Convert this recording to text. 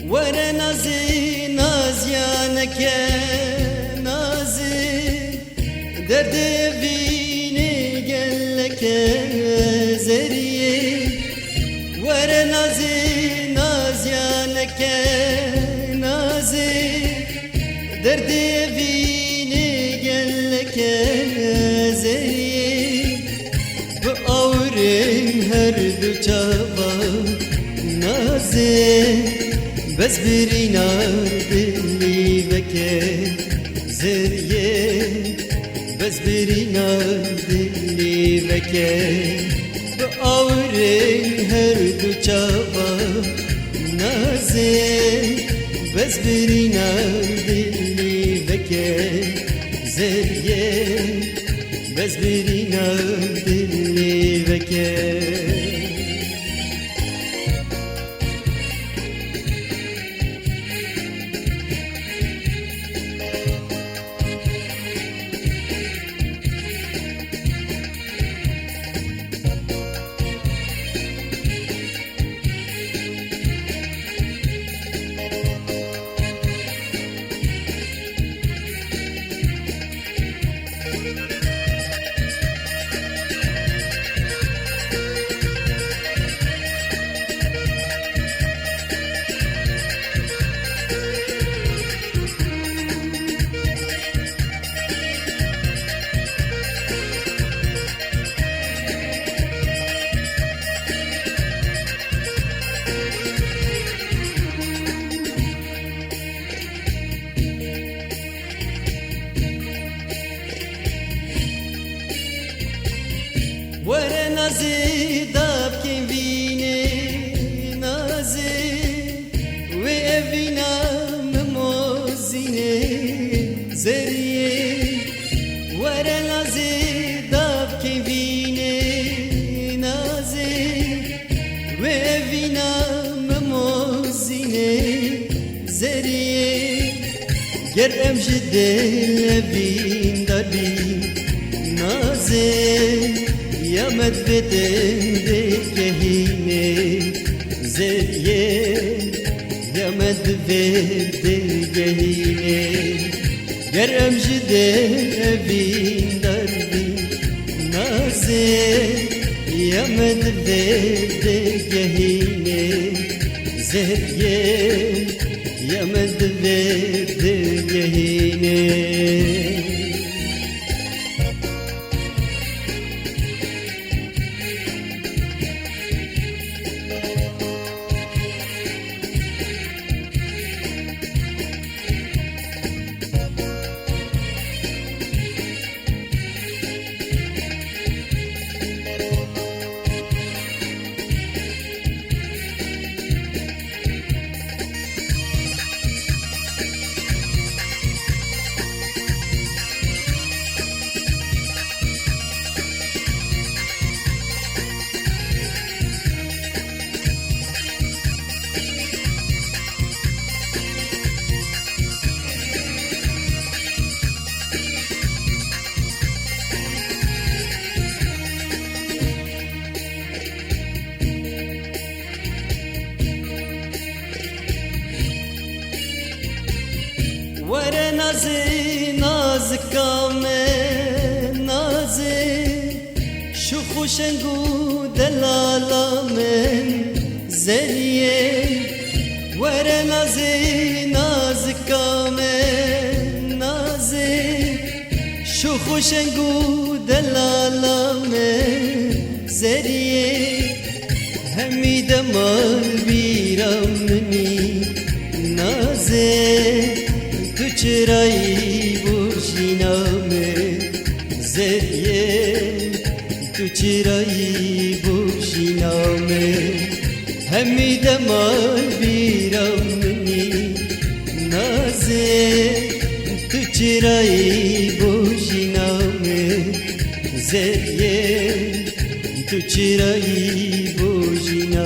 وره نازی نازیانکه نازی درد وینی گلکه زریه وره نازی نازیانکه نازی درد وینی گلکه زریه bu avrin her du çaba nazi bes birina dili veke zeriye bes birina dili veke bu avrin her du çaba nazi bes birina dili veke zeriye bes birina dili veke وره نازی داب کن وینه نازی و اوینا مموزینه زریه وره نازی داب کن وینه نازی و اوینا مموزینه زریه گر امجده لبین دلی نازی Yamet beden de kehine zeriye Yamet beden kehine Geremci de evin darbi naze Yamet beden kehine zeriye Yamet beden kehine वरे नाजे नाज का में नाजे शुखुशंगू दलाला में जरिए वरे नाजे नाज का में नाजे शुखुशंगू दलाला में जरिए हमीद माल वीरमनी नाजे तुचराई बुशिना में जरिए तुचराई बुशिना में हमीद माल वीरमनी नाजे तुचराई बुशिना में जरिए तुचराई बुशिना